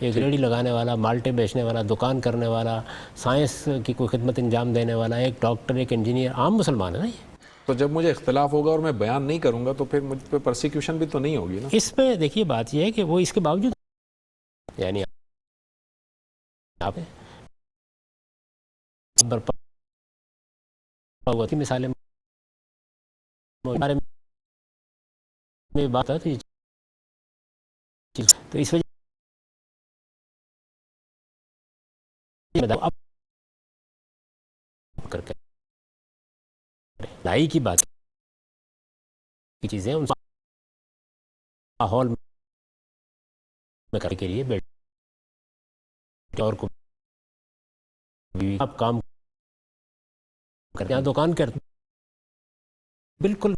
ایک ریڑھی لگانے والا، مالٹے بیچنے والا، دکان کرنے والا، سائنس کی کوئی خدمت انجام دینے والا، ایک ڈاکٹر، ایک انجینئر، عام مسلمان ہے نا یہ. تو جب مجھے اختلاف ہوگا اور میں بیان نہیں کروں گا تو پھر مجھ پہ پرسیکیوشن بھی تو نہیں ہوگی نا. اس پہ دیکھیے بات یہ ہے کہ وہ اس کے باوجود یعنی آپ مثالیں بات ہے تو اس وجہ کر کے لائی کی بات کی چیزیں ان ماحول میں کرنے کے لیے بیٹھے اور کو آپ کام کرتے ہیں، دکان کرتے بالکل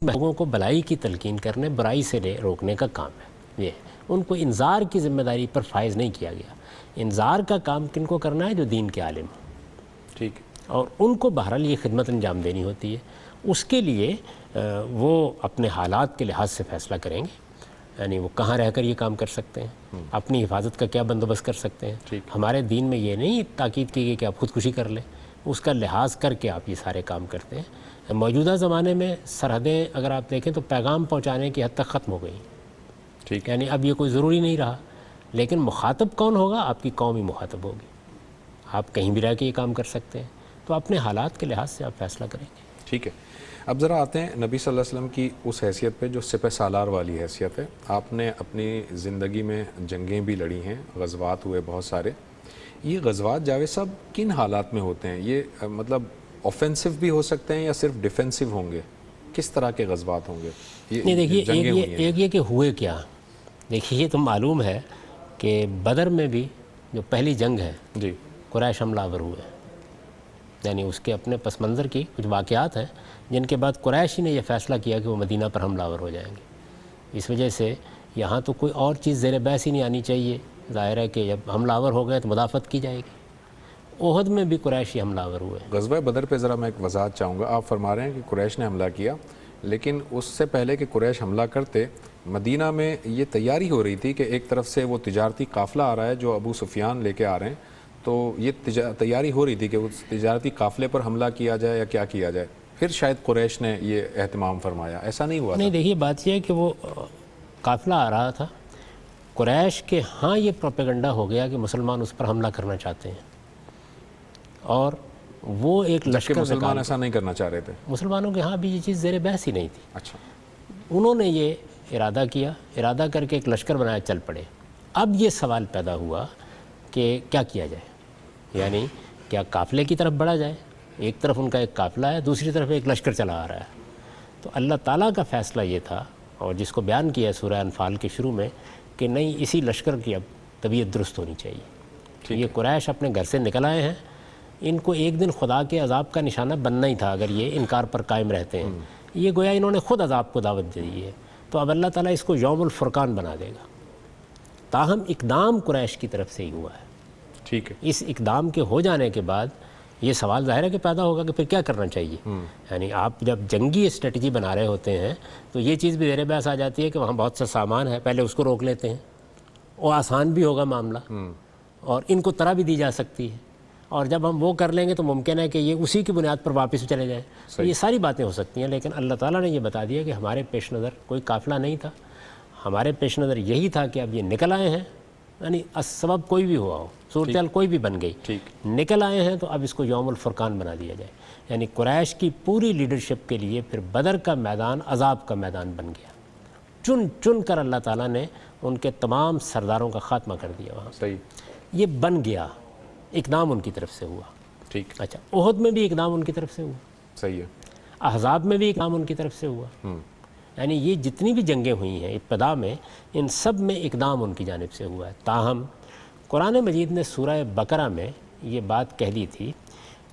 لوگوں کو بھلائی کی تلقین کرنے، برائی سے روکنے کا کام ہے. یہ ان کو انذار کی ذمہ داری پر فائز نہیں کیا گیا. انذار کا کام کن کو کرنا ہے؟ جو دین کے عالم. ٹھیک. اور ان کو بہرحال یہ خدمت انجام دینی ہوتی ہے. اس کے لیے وہ اپنے حالات کے لحاظ سے فیصلہ کریں گے، یعنی وہ کہاں رہ کر یہ کام کر سکتے ہیں، اپنی حفاظت کا کیا بندوبست کر سکتے ہیں. ہمارے دین میں یہ نہیں تاکید کی گئی کہ آپ خودکشی کر لیں، اس کا لحاظ کر کے آپ یہ سارے کام کرتے ہیں. موجودہ زمانے میں سرحدیں اگر آپ دیکھیں تو پیغام پہنچانے کی حد تک ختم ہو گئی. ٹھیک. یعنی اب یہ کوئی ضروری نہیں رہا، لیکن مخاطب کون ہوگا؟ آپ کی قوم ہی مخاطب ہوگی. آپ کہیں بھی رہ کے یہ کام کر سکتے ہیں، تو اپنے حالات کے لحاظ سے آپ فیصلہ کریں گے. ٹھیک ہے. اب ذرا آتے ہیں نبی صلی اللہ علیہ وسلم کی اس حیثیت پہ جو سپہ سالار والی حیثیت ہے. آپ نے اپنی زندگی میں جنگیں بھی لڑی ہیں، غزوات ہوئے بہت سارے. یہ غزوات جاوید صاحب کن حالات میں ہوتے ہیں؟ یہ مطلب آفینسو بھی ہو سکتے ہیں یا صرف ڈیفینسو ہوں گے؟ کس طرح کے غزوات ہوں گے؟ نہیں دیکھیے، ایک یہ کہ ہوئے کیا. دیکھیے یہ تو معلوم ہے کہ بدر میں بھی جو پہلی جنگ ہے جی قریش حملہ آور ہوئے، یعنی اس کے اپنے پس منظر کی کچھ واقعات ہیں جن کے بعد قریش ہی نے یہ فیصلہ کیا کہ وہ مدینہ پر حملہ آور ہو جائیں گے. اس وجہ سے یہاں تو کوئی اور چیز زیر بحث ہی نہیں آنی چاہیے. ظاہر ہے کہ جب حملہ آور ہو گئے تو مدافعت کی جائے گی. احد میں بھی قریشی حملہ آور ہوئے. غزوہ بدر پہ ذرا میں ایک وضاحت چاہوں گا. آپ فرما رہے ہیں کہ قریش نے حملہ کیا، لیکن اس سے پہلے کہ قریش حملہ کرتے مدینہ میں یہ تیاری ہو رہی تھی کہ ایک طرف سے وہ تجارتی قافلہ آ رہا ہے جو ابو سفیان لے کے آ رہے ہیں، تو یہ تیاری ہو رہی تھی کہ اس تجارتی قافلے پر حملہ کیا جائے یا کیا کیا جائے. پھر شاید قریش نے یہ اہتمام فرمایا. ایسا نہیں ہوا؟ نہیں دیکھیے بات یہ ہے کہ وہ قافلہ آ رہا تھا، قریش کے ہاں یہ پروپیگنڈا ہو گیا کہ مسلمان اس پر حملہ کرنا چاہتے ہیں، اور وہ ایک لشکر مسلمان ایسا نہیں کرنا چاہ رہے تھے. مسلمانوں کے ہاں بھی یہ چیز زیر بحث ہی نہیں تھی. اچھا. انہوں نے یہ ارادہ کیا، ارادہ کر کے ایک لشکر بنایا، چل پڑے. اب یہ سوال پیدا ہوا کہ کیا کیا جائے، یعنی کیا قافلے کی طرف بڑھا جائے؟ ایک طرف ان کا ایک قافلہ ہے، دوسری طرف ایک لشکر چلا آ رہا ہے. تو اللہ تعالیٰ کا فیصلہ یہ تھا، اور جس کو بیان کیا ہے سورہ انفال کے شروع میں، کہ نہیں اسی لشکر کی اب طبیعت درست ہونی چاہیے. یہ قریش اپنے گھر سے نکل آئے ہیں، ان کو ایک دن خدا کے عذاب کا نشانہ بننا ہی تھا اگر یہ انکار پر قائم رہتے ہیں. یہ گویا انہوں نے خود عذاب کو دعوت دی ہے، تو اب اللہ تعالیٰ اس کو یوم الفرقان بنا دے گا. تاہم اقدام قریش کی طرف سے ہی ہوا ہے. ٹھیک ہے. اس اقدام کے ہو جانے کے بعد یہ سوال ظاہر ہے کہ پیدا ہوگا کہ پھر کیا کرنا چاہیے. یعنی آپ جب جنگی اسٹریٹجی بنا رہے ہوتے ہیں تو یہ چیز بھی زیر بحث آ جاتی ہے کہ وہاں بہت سا سامان ہے، پہلے اس کو روک لیتے ہیں، وہ آسان بھی ہوگا معاملہ، اور ان کو طرح بھی دی جا سکتی ہے. اور جب ہم وہ کر لیں گے تو ممکن ہے کہ یہ اسی کی بنیاد پر واپس چلے جائیں. یہ ساری باتیں ہو سکتی ہیں، لیکن اللہ تعالیٰ نے یہ بتا دیا کہ ہمارے پیش نظر کوئی قافلہ نہیں تھا. ہمارے پیش نظر یہی تھا کہ اب یہ نکل آئے ہیں، یعنی سبب کوئی بھی ہوا ہو، صورتحال کوئی بھی بن گئی، نکل آئے ہیں، تو اب اس کو یوم الفرقان بنا دیا جائے. یعنی قریش کی پوری لیڈرشپ کے لیے پھر بدر کا میدان عذاب کا میدان بن گیا. چن چن کر اللہ تعالیٰ نے ان کے تمام سرداروں کا خاتمہ کر دیا وہاں. صحیح. یہ بن گیا، اقدام ان کی طرف سے ہوا. ٹھیک. اچھا. احد میں بھی اقدام ان کی طرف سے ہوا. صحیح ہے. احزاب میں بھی اقدام ان کی طرف سے ہوا. یعنی یہ جتنی بھی جنگیں ہوئی ہیں ابتدا میں، ان سب میں اقدام ان کی جانب سے ہوا ہے. تاہم قرآن مجید نے سورہ بقرہ میں یہ بات کہہ دی تھی،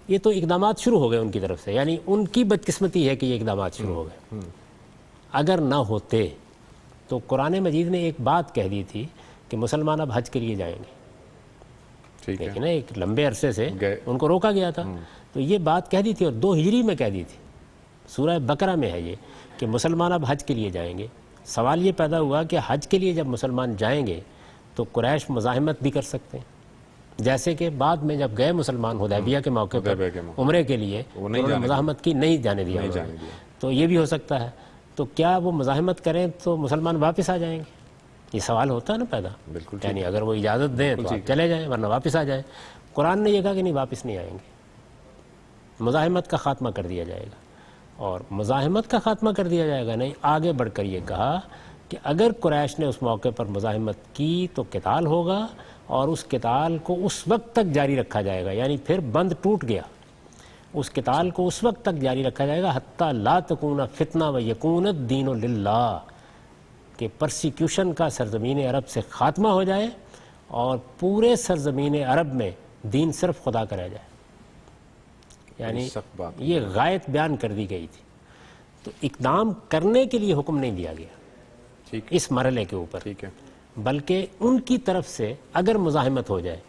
یہ تو اقدامات شروع ہو گئے ان کی طرف سے، یعنی ان کی بدقسمتی ہے کہ یہ اقدامات شروع ہو گئے. اگر نہ ہوتے تو قرآن مجید نے ایک بات کہہ دی تھی کہ مسلمان اب حج کے لیے جائیں گے. لیکن ایک لمبے عرصے سے ان کو روکا گیا تھا، تو یہ بات کہہ دی تھی، اور 2 ہجری میں کہہ دی تھی. سورہ بقرہ میں ہے یہ کہ مسلمان اب حج کے لیے جائیں گے. سوال یہ پیدا ہوا کہ حج کے لیے جب مسلمان جائیں گے تو قریش مزاحمت بھی کر سکتے ہیں، جیسے کہ بعد میں جب گئے مسلمان حدیبیہ کے موقع پر عمرے کے لیے انہوں نے مزاحمت کی، نہیں جانے دیا، تو یہ بھی ہو سکتا ہے۔ تو کیا وہ مزاحمت کریں تو مسلمان واپس آ جائیں گے؟ یہ سوال ہوتا ہے نا پیدا، یعنی اگر وہ اجازت دیں تو آپ چلے جائیں ورنہ واپس آ جائیں۔ قرآن نے یہ کہا کہ نہیں، واپس نہیں آئیں گے، مزاحمت کا خاتمہ کر دیا جائے گا۔ اور مزاحمت کا خاتمہ کر دیا جائے گا نہیں، آگے بڑھ کر یہ کہا کہ اگر قریش نے اس موقع پر مزاحمت کی تو قتال ہوگا، اور اس قتال کو اس وقت تک جاری رکھا جائے گا، یعنی پھر بند ٹوٹ گیا، اس قتال کو اس وقت تک جاری رکھا جائے گا حتی لا تکون فتنہ و یکون الدین للہ، کہ پرسیکیوشن کا سرزمین عرب سے خاتمہ ہو جائے اور پورے سرزمین عرب میں دین صرف خدا کا رہ جائے۔ یعنی یہ غایت بیان کر دی گئی تھی، تو اقدام کرنے کے لیے حکم نہیں دیا گیا اس مرحلے کے اوپر، بلکہ ان کی طرف سے اگر مزاحمت ہو جائے،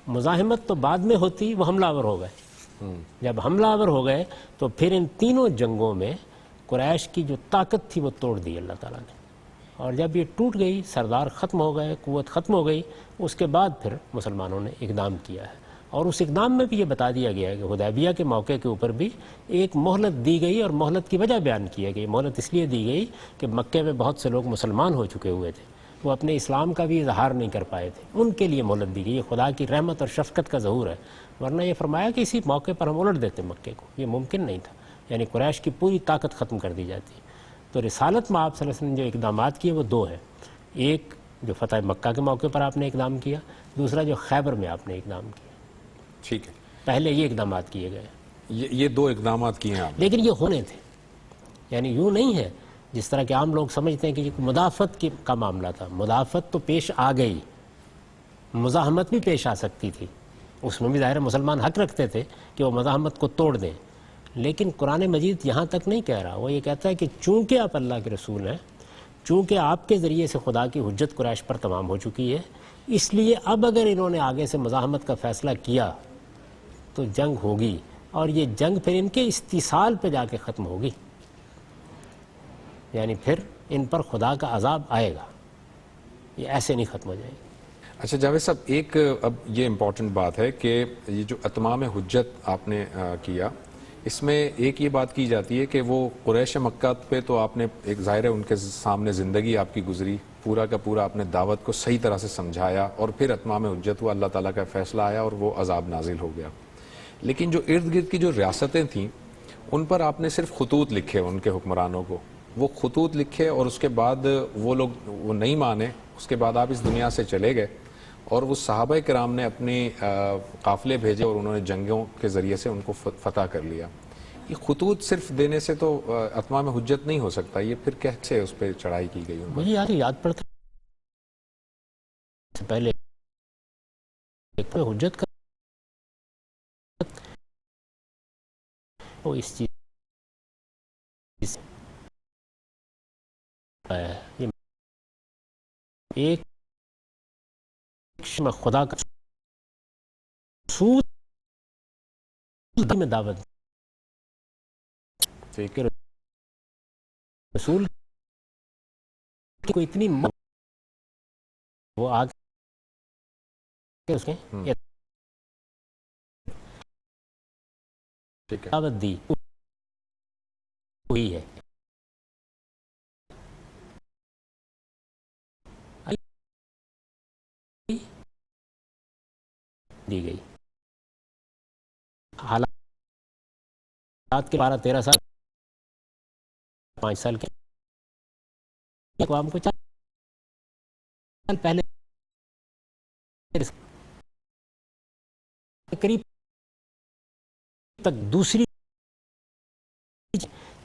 مزاحمت تو بعد میں ہوتی، وہ حملہ آور ہو گئے، جب حملہ آور ہو گئے تو پھر ان تینوں جنگوں میں قریش کی جو طاقت تھی وہ توڑ دی اللہ تعالیٰ نے، اور جب یہ ٹوٹ گئی، سردار ختم ہو گئے، قوت ختم ہو گئی، اس کے بعد پھر مسلمانوں نے اقدام کیا ہے۔ اور اس اقدام میں بھی یہ بتا دیا گیا ہے کہ حدیبیہ کے موقع کے اوپر بھی ایک مہلت دی گئی، اور مہلت کی وجہ بیان کی ہے کہ مہلت اس لیے دی گئی کہ مکے میں بہت سے لوگ مسلمان ہو چکے ہوئے تھے، وہ اپنے اسلام کا بھی اظہار نہیں کر پائے تھے، ان کے لیے مہلت دی گئی۔ یہ خدا کی رحمت اور شفقت کا ظہور ہے، ورنہ یہ فرمایا کہ اسی موقع پر ہم الٹ دیتے مکے کو، یہ ممکن نہیں تھا، یعنی قریش کی پوری طاقت ختم کر دی جاتی۔ تو رسالت میں آپ صلی اللہ علیہ وسلم نے جو اقدامات کیے وہ دو ہیں، ایک جو فتح مکہ کے موقع پر آپ نے اقدام کیا، دوسرا جو خیبر میں آپ نے اقدام کیا۔ ٹھیک ہے، پہلے یہ اقدامات کیے گئے، یہ دو اقدامات کیے ہیں آپ، لیکن یہ ہونے تھے، یعنی یوں نہیں ہے جس طرح کہ عام لوگ سمجھتے ہیں کہ یہ مدافعت کا معاملہ تھا۔ مدافعت تو پیش آ گئی، مزاحمت بھی پیش آ سکتی تھی، اس میں بھی ظاہر مسلمان حق رکھتے تھے کہ وہ مزاحمت کو توڑ دیں، لیکن قرآن مجید یہاں تک نہیں کہہ رہا، وہ یہ کہتا ہے کہ چونکہ آپ اللہ کے رسول ہیں، چونکہ آپ کے ذریعے سے خدا کی حجت قریش پر تمام ہو چکی ہے، اس لیے اب اگر انہوں نے آگے سے مزاحمت کا فیصلہ کیا تو جنگ ہوگی، اور یہ جنگ پھر ان کے استیصال پہ جا کے ختم ہوگی، یعنی پھر ان پر خدا کا عذاب آئے گا، یہ ایسے نہیں ختم ہو جائے گی۔ اچھا جاوید صاحب، ایک اب یہ امپورٹنٹ بات ہے کہ یہ جو اتمام حجت آپ نے کیا، اس میں ایک یہ بات کی جاتی ہے کہ وہ قریش مکہ پہ تو آپ نے ایک ظاہر ہے ان کے سامنے زندگی آپ کی گزری، پورا کا پورا آپ نے دعوت کو صحیح طرح سے سمجھایا، اور پھر اتمام حجت ہوا، اللہ تعالیٰ کا فیصلہ آیا اور وہ عذاب نازل ہو گیا۔ لیکن جو ارد گرد کی جو ریاستیں تھیں ان پر آپ نے صرف خطوط لکھے ان کے حکمرانوں کو، وہ خطوط لکھے، اور اس کے بعد وہ لوگ وہ نہیں مانے، اس کے بعد آپ اس دنیا سے چلے گئے، اور وہ صحابہ کرام نے اپنے قافلے بھیجے اور انہوں نے جنگوں کے ذریعے سے ان کو فتح کر لیا۔ یہ خطوط صرف دینے سے تو اتمام حجت نہیں ہو سکتا، یہ پھر کیسے اس پہ چڑھائی کی گئی؟ مجھے یاد پڑتا پہلے حجت کا وہ اس چیز ایک خدا کا رسول میں دعوت رسول کو اتنی وہ آگے اس کے دعوت دی ہوئی ہے، دی گئی حالات کے 12-13 سال 5 سال کے اقوام کو 4 سال پہلے قریب تک دوسری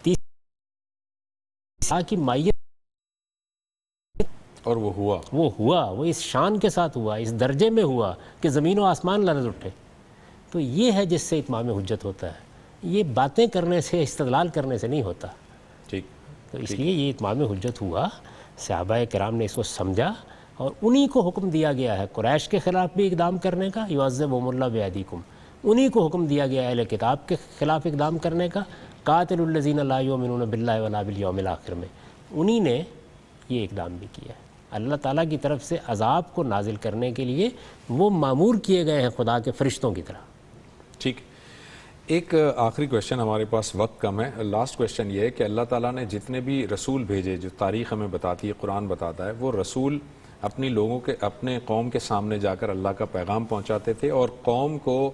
تیسری کی مائیت، اور وہ ہوا وہ اس شان کے ساتھ ہوا، اس درجے میں ہوا کہ زمین و آسمان لرز اٹھے۔ تو یہ ہے جس سے اتمام حجت ہوتا ہے، یہ باتیں کرنے سے، استدلال کرنے سے نہیں ہوتا۔ ٹھیک، تو اس لیے یہ اتمام حجت ہوا، صحابہ کرام نے اس کو سمجھا، اور انہی کو حکم دیا گیا ہے قریش کے خلاف بھی اقدام کرنے کا، یعذبہم اللہ بایدیکم، انہی کو حکم دیا گیا اہل کتاب کے خلاف اقدام کرنے کا، قاتل الذین لا یؤمنون باللہ ولا بالیوم الآخر میں، انہی نے یہ اقدام بھی کیا ہے۔ اللہ تعالیٰ کی طرف سے عذاب کو نازل کرنے کے لیے وہ مامور کیے گئے ہیں خدا کے فرشتوں کی طرح. ٹھیک. ایک آخری کویشچن، ہمارے پاس وقت کم ہے. لاسٹ کویشچن یہ ہے کہ اللہ تعالیٰ نے جتنے بھی رسول بھیجے، جو تاریخ ہمیں بتاتی ہے، قرآن بتاتا ہے، وہ رسول اپنی لوگوں کے، اپنے قوم کے سامنے جا کر اللہ کا پیغام پہنچاتے تھے، اور قوم کو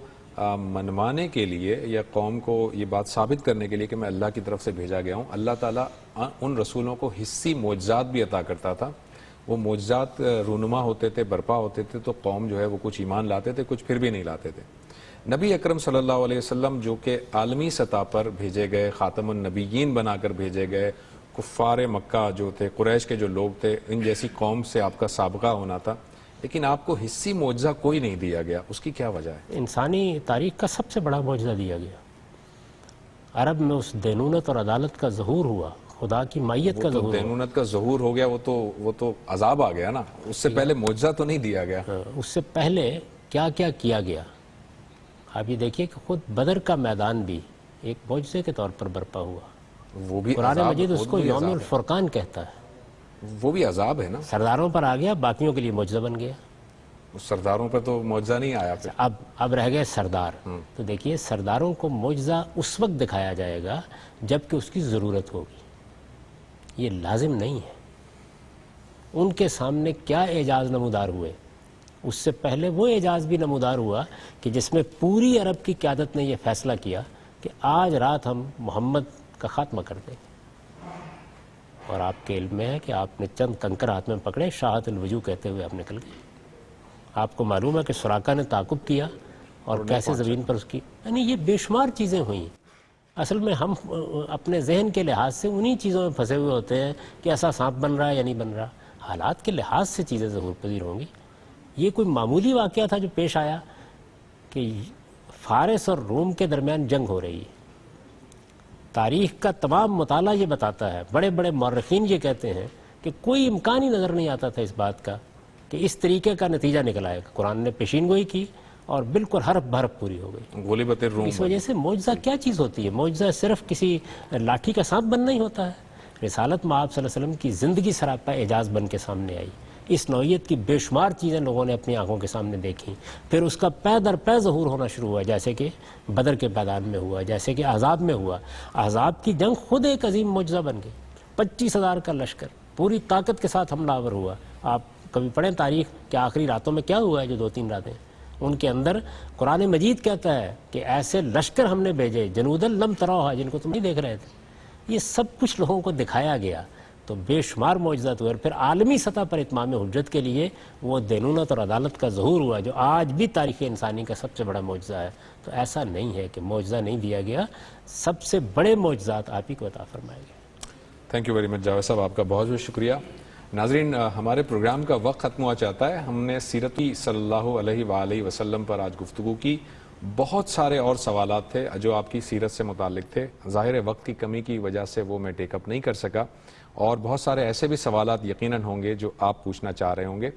منوانے کے لیے یا قوم کو یہ بات ثابت کرنے کے لیے کہ میں اللہ کی طرف سے بھیجا گیا ہوں، اللہ تعالیٰ ان رسولوں کو حصی معجزات بھی عطا کرتا تھا. وہ معجزات رونما ہوتے تھے، برپا ہوتے تھے، تو قوم جو ہے وہ کچھ ایمان لاتے تھے، کچھ پھر بھی نہیں لاتے تھے. نبی اکرم صلی اللہ علیہ وسلم جو کہ عالمی سطح پر بھیجے گئے، خاتم النبیین بنا کر بھیجے گئے، کفار مکہ جو تھے، قریش کے جو لوگ تھے، ان جیسی قوم سے آپ کا سابقہ ہونا تھا، لیکن آپ کو حصی معجزہ کوئی نہیں دیا گیا. اس کی کیا وجہ ہے؟ انسانی تاریخ کا سب سے بڑا معجزہ دیا گیا. عرب میں اس دینونت اور عدالت کا ظہور ہوا، خدا کی مائیت کا ظہور ہوا. دینونت کا ظہور ہو گیا، وہ تو عذاب آ گیا نا. اس سے پہلے معجزہ تو نہیں دیا گیا. اس سے پہلے کیا کیا کیا گیا. آپ یہ دیکھیے کہ خود بدر کا میدان بھی ایک معجزے کے طور پر برپا ہوا. وہ بھی قرآن عذاب، مجید اس کو وہ بھی یوم عذاب ہے. الفرقان کہتا ہے. وہ بھی عذاب ہے نا. سرداروں پر آ گیا، باقیوں کے لیے معجزہ بن گیا. اس سرداروں پہ تو معجزہ نہیں آیا پھر. اب رہ گئے سردار. تو دیکھیے سرداروں کو معجزہ اس وقت دکھایا جائے گا جب کہ اس کی ضرورت ہوگی. یہ لازم نہیں ہے. ان کے سامنے کیا اعجاز نمودار ہوئے. اس سے پہلے وہ اعجاز بھی نمودار ہوا کہ جس میں پوری عرب کی قیادت نے یہ فیصلہ کیا کہ آج رات ہم محمد کا خاتمہ کر دیں. اور آپ کے علم میں ہے کہ آپ نے چند کنکر ہاتھ میں پکڑے، شاہت الوجوہ کہتے ہوئے آپ نکل گئے. آپ کو معلوم ہے کہ سراقہ نے تعاقب کیا اور کیسے زمین پر اس کی، یعنی یہ بے شمار چیزیں ہوئیں. اصل میں ہم اپنے ذہن کے لحاظ سے انہی چیزوں میں پھنسے ہوئے ہوتے ہیں کہ ایسا سانپ بن رہا ہے یا نہیں بن رہا. حالات کے لحاظ سے چیزیں ظہور پذیر ہوں گی. یہ کوئی معمولی واقعہ تھا جو پیش آیا کہ فارس اور روم کے درمیان جنگ ہو رہی ہے. تاریخ کا تمام مطالعہ یہ بتاتا ہے، بڑے بڑے مورخین یہ کہتے ہیں کہ کوئی امکان ہی نظر نہیں آتا تھا اس بات کا کہ اس طریقے کا نتیجہ نکل آئے گا. قرآن نے پیشین گوئی کی اور بالکل حرف بحرف پوری ہو گئی. غلبت الروم. اس وجہ سے معجزہ کیا چیز ہوتی ہے؟ معجزہ صرف کسی لاٹھی کا سانپ بننا ہی ہوتا ہے. رسالت مآب صلی اللہ علیہ وسلم کی زندگی سراپا اعجاز بن کے سامنے آئی. اس نوعیت کی بے شمار چیزیں لوگوں نے اپنی آنکھوں کے سامنے دیکھی. پھر اس کا پے در پے ظہور ہونا شروع ہوا، جیسے کہ بدر کے میدان میں ہوا، جیسے کہ احزاب میں ہوا. احزاب کی جنگ خود ایک عظیم معجزہ بن گئی. 25,000 کا لشکر پوری طاقت کے ساتھ حملہ آور ہوا. آپ کبھی پڑھیں تاریخ کہ آخری راتوں میں کیا ہوا ہے. جو 2-3 راتیں ان کے اندر قرآن مجید کہتا ہے کہ ایسے لشکر ہم نے بھیجے جنودا لم تروها، جن کو تم نہیں دیکھ رہے تھے. یہ سب کچھ لوگوں کو دکھایا گیا. تو بے شمار معجزات ہوئے. اور پھر عالمی سطح پر اتمام حجت کے لیے وہ دینونت اور عدالت کا ظہور ہوا جو آج بھی تاریخ انسانی کا سب سے بڑا معجزہ ہے. تو ایسا نہیں ہے کہ معجزہ نہیں دیا گیا. سب سے بڑے معجزات آپ ہی کو عطا فرمائے گئے. Thank you very much Javed صاحب، آپ کا بہت بہت شکریہ. ناظرین، ہمارے پروگرام کا وقت ختم ہوا چاہتا ہے. ہم نے سیرت صلی اللہ علیہ وآلہ وسلم پر آج گفتگو کی. بہت سارے اور سوالات تھے جو آپ کی سیرت سے متعلق تھے. ظاہر ہے وقت کی کمی کی وجہ سے وہ میں ٹیک اپ نہیں کر سکا، اور بہت سارے ایسے بھی سوالات یقیناً ہوں گے جو آپ پوچھنا چاہ رہے ہوں گے.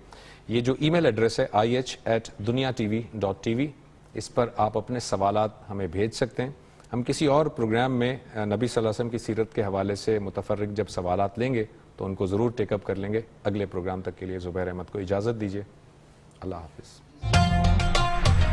یہ جو ای میل ایڈریس ہے ih@duniatv.tv، اس پر آپ اپنے سوالات ہمیں بھیج سکتے ہیں. ہم کسی اور پروگرام میں نبی صلی اللہ علیہ وسلم کی سیرت کے حوالے سے متفرق جب سوالات لیں گے تو ان کو ضرور ٹیک اپ کر لیں گے. اگلے پروگرام تک کے لیے زبیر احمد کو اجازت دیجیے. اللہ حافظ.